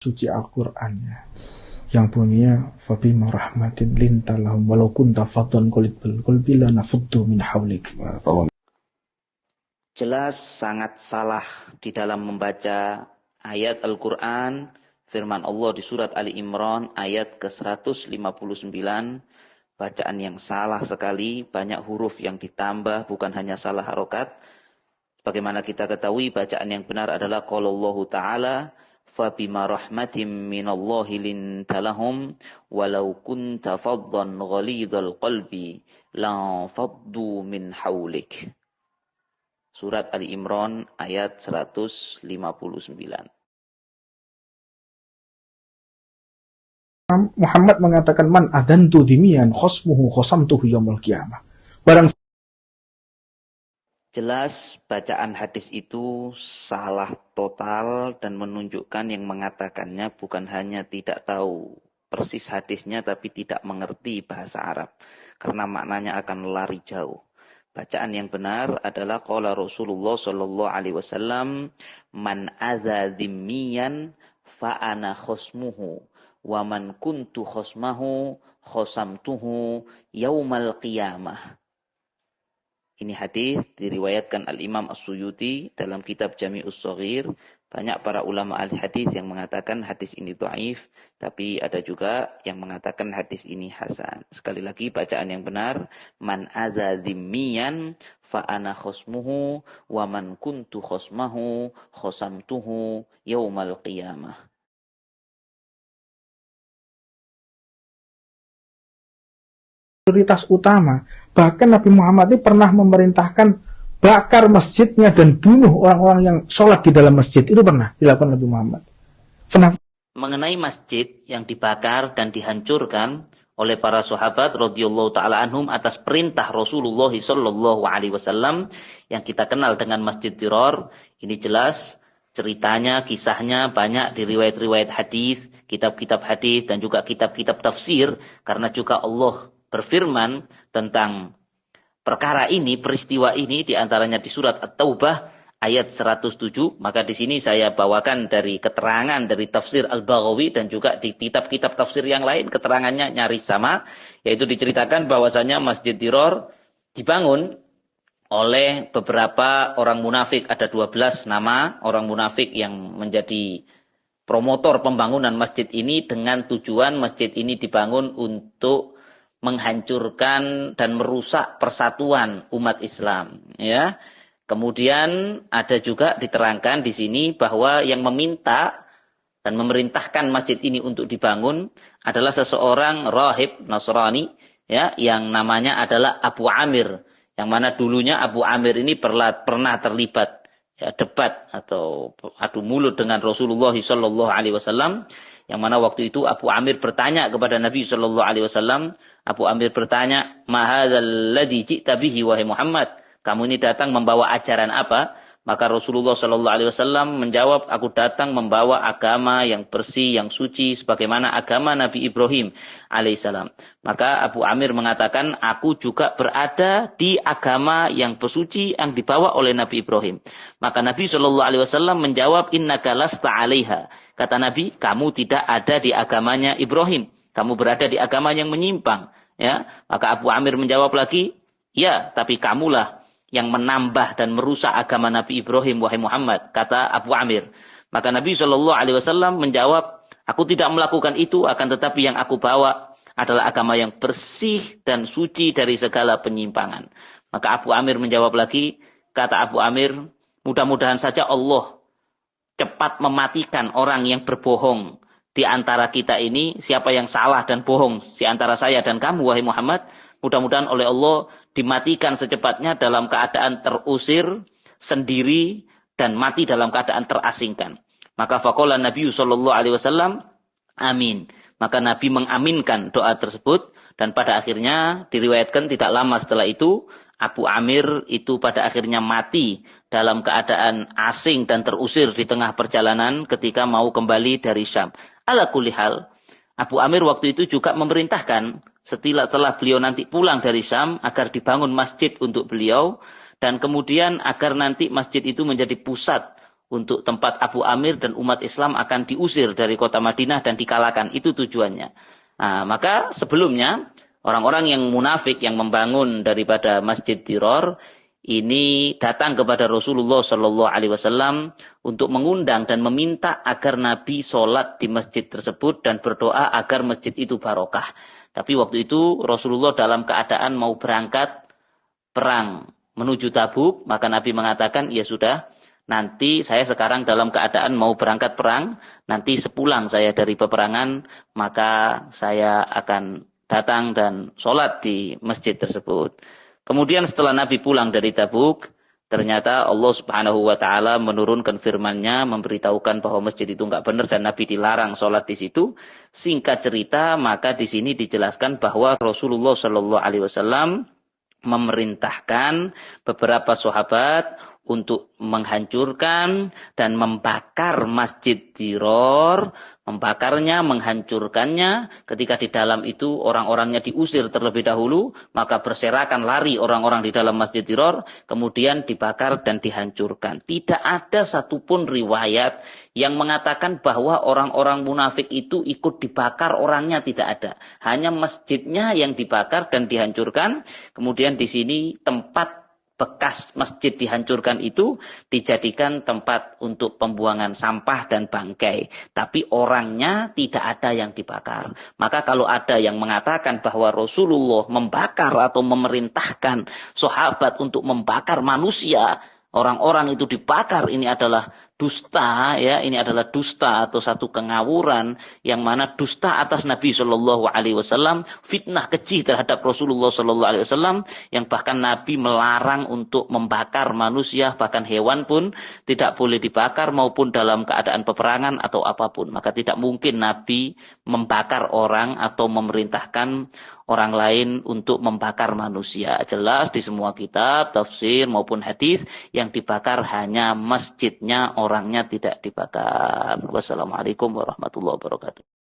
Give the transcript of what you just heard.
suci Al-Qur'annya yang bunyinya fabima rahmatin lintalahum walau kunta faddan qalbal qalbi lanafuddu min haulik. Jelas sangat salah di dalam membaca ayat Al-Qur'an firman Allah di surat Ali Imran ayat ke-159, bacaan yang salah sekali, banyak huruf yang ditambah, bukan hanya salah harokat. Bagaimana kita ketahui bacaan yang benar adalah qalallahu ta'ala fabima rahmatim minallahi lintalahum walau kunta faddan ghalidhal qalbi la faddu min haulik. Surat Ali Imran ayat 159. Muhammad mengatakan man adantu dimian khosmuhu khosamtuhu yaumul qiyamah. Barang jelas bacaan hadis itu salah total dan menunjukkan yang mengatakannya bukan hanya tidak tahu persis hadisnya tapi tidak mengerti bahasa Arab karena maknanya akan lari jauh. Bacaan yang benar adalah qala Rasulullah sallallahu alaihi wasallam man adza dhimmiyan fa ana khosmuhu wa man kuntu khosmahu khosamtuhu yaumal qiyamah. Ini hadis diriwayatkan Al-Imam As-Suyuti dalam kitab Jami'us Shaghir. Banyak para ulama ahli hadis yang mengatakan hadis ini dhaif, tapi ada juga yang mengatakan hadis ini hasan. Sekali lagi bacaan yang benar, man adza dhimmiyan fa ana khosmuhu wa man kuntu khosmahu khosamtuhu yaumal qiyamah. Prioritas utama. Bahkan Nabi Muhammad ini pernah memerintahkan bakar masjidnya dan bunuh orang-orang yang sholat di dalam masjid. Itu pernah dilakukan Nabi Muhammad. Mengenai masjid yang dibakar dan dihancurkan oleh para sahabat radhiyallahu taala anhum atas perintah Rasulullah sallallahu alaihi wasallam yang kita kenal dengan Masjid Dirar, ini jelas ceritanya, kisahnya banyak di riwayat-riwayat hadis, kitab-kitab hadis dan juga kitab-kitab tafsir, karena juga Allah berfirman tentang perkara ini, peristiwa ini, diantaranya di surat At-Taubah ayat 107. Maka di sini saya bawakan dari keterangan dari tafsir Al-Baghawi dan juga di kitab-kitab tafsir yang lain keterangannya nyaris sama, yaitu diceritakan bahwasanya Masjid Dirar dibangun oleh beberapa orang munafik. Ada 12 nama orang munafik yang menjadi promotor pembangunan masjid ini dengan tujuan masjid ini dibangun untuk menghancurkan dan merusak persatuan umat Islam, ya. Kemudian ada juga diterangkan di sini bahwa yang meminta dan memerintahkan masjid ini untuk dibangun adalah seseorang rahib Nasrani, ya, yang namanya adalah Abu Amir, yang mana dulunya Abu Amir ini pernah terlibat, ya, debat atau adu mulut dengan Rasulullah sallallahu alaihi wasallam, yang mana waktu itu Abu Amir bertanya kepada Nabi sallallahu alaihi wasallam. Abu Amir bertanya, "Ma hadzal ladzi ji'ta bihi wahai Muhammad? Kamu ini datang membawa ajaran apa?" Maka Rasulullah sallallahu alaihi wasallam menjawab, "Aku datang membawa agama yang bersih, yang suci sebagaimana agama Nabi Ibrahim alaihissalam." Maka Abu Amir mengatakan, "Aku juga berada di agama yang bersuci yang dibawa oleh Nabi Ibrahim." Maka Nabi sallallahu alaihi wasallam menjawab, "Innaka lasta 'alaiha." Kata Nabi, "Kamu tidak ada di agamanya Ibrahim. Kamu berada di agama yang menyimpang." Ya, maka Abu Amir menjawab lagi, "Ya, tapi kamulah yang menambah dan merusak agama Nabi Ibrahim wahai Muhammad," kata Abu Amir. Maka Nabi Shallallahu alaihi wasallam menjawab, "Aku tidak melakukan itu, akan tetapi yang aku bawa adalah agama yang bersih dan suci dari segala penyimpangan." Maka Abu Amir menjawab lagi, kata Abu Amir, "Mudah-mudahan saja Allah cepat mematikan orang yang berbohong di antara kita ini, siapa yang salah dan bohong di antara saya dan kamu wahai Muhammad, mudah-mudahan oleh Allah dimatikan secepatnya dalam keadaan terusir sendiri dan mati dalam keadaan terasingkan." Maka faqala Nabi sallallahu alaihi wasallam, "Amin." Maka Nabi mengaminkan doa tersebut dan pada akhirnya diriwayatkan tidak lama setelah itu Abu Amir itu pada akhirnya mati dalam keadaan asing dan terusir di tengah perjalanan ketika mau kembali dari Syam. Ala kulli hal, Abu Amir waktu itu juga memerintahkan setelah beliau nanti pulang dari Syam agar dibangun masjid untuk beliau dan kemudian agar nanti masjid itu menjadi pusat untuk tempat Abu Amir dan umat Islam akan diusir dari kota Madinah dan dikalahkan. Itu tujuannya. Nah, maka sebelumnya orang-orang yang munafik yang membangun daripada Masjid Dirar ini datang kepada Rasulullah Shallallahu Alaihi Wasallam untuk mengundang dan meminta agar Nabi sholat di masjid tersebut dan berdoa agar masjid itu barokah. Tapi waktu itu Rasulullah dalam keadaan mau berangkat perang menuju Tabuk, maka Nabi mengatakan, ya sudah, nanti saya sekarang dalam keadaan mau berangkat perang, nanti sepulang saya dari peperangan, maka saya akan datang dan sholat di masjid tersebut. Kemudian setelah Nabi pulang dari Tabuk, ternyata Allah Subhanahu wa taala menurunkan firman-Nya memberitahukan bahwa masjid itu enggak benar dan Nabi dilarang sholat di situ. Singkat cerita, maka di sini dijelaskan bahwa Rasulullah Shallallahu alaihi wasallam memerintahkan beberapa sahabat untuk menghancurkan dan membakar Masjid Dirar, membakarnya, menghancurkannya. Ketika di dalam itu orang-orangnya diusir terlebih dahulu, maka berserakan lari orang-orang di dalam Masjid Dirar, kemudian dibakar dan dihancurkan. Tidak ada satupun riwayat yang mengatakan bahwa orang-orang munafik itu ikut dibakar, orangnya tidak ada. Hanya masjidnya yang dibakar dan dihancurkan. Kemudian di sini tempat bekas masjid dihancurkan itu dijadikan tempat untuk pembuangan sampah dan bangkai. Tapi orangnya tidak ada yang dibakar. Maka kalau ada yang mengatakan bahwa Rasulullah membakar atau memerintahkan sahabat untuk membakar manusia, orang-orang itu dibakar, ini adalah dusta, ya, ini adalah dusta atau satu kengawuran yang mana dusta atas Nabi Shallallahu Alaihi Wasallam, fitnah keji terhadap Rasulullah Shallallahu Alaihi Wasallam, yang bahkan Nabi melarang untuk membakar manusia, bahkan hewan pun tidak boleh dibakar maupun dalam keadaan peperangan atau apapun. Maka tidak mungkin Nabi membakar orang atau memerintahkan orang lain untuk membakar manusia. Jelas di semua kitab, tafsir maupun hadis yang dibakar hanya masjidnya, orangnya tidak dibakar. Wassalamualaikum warahmatullahi wabarakatuh.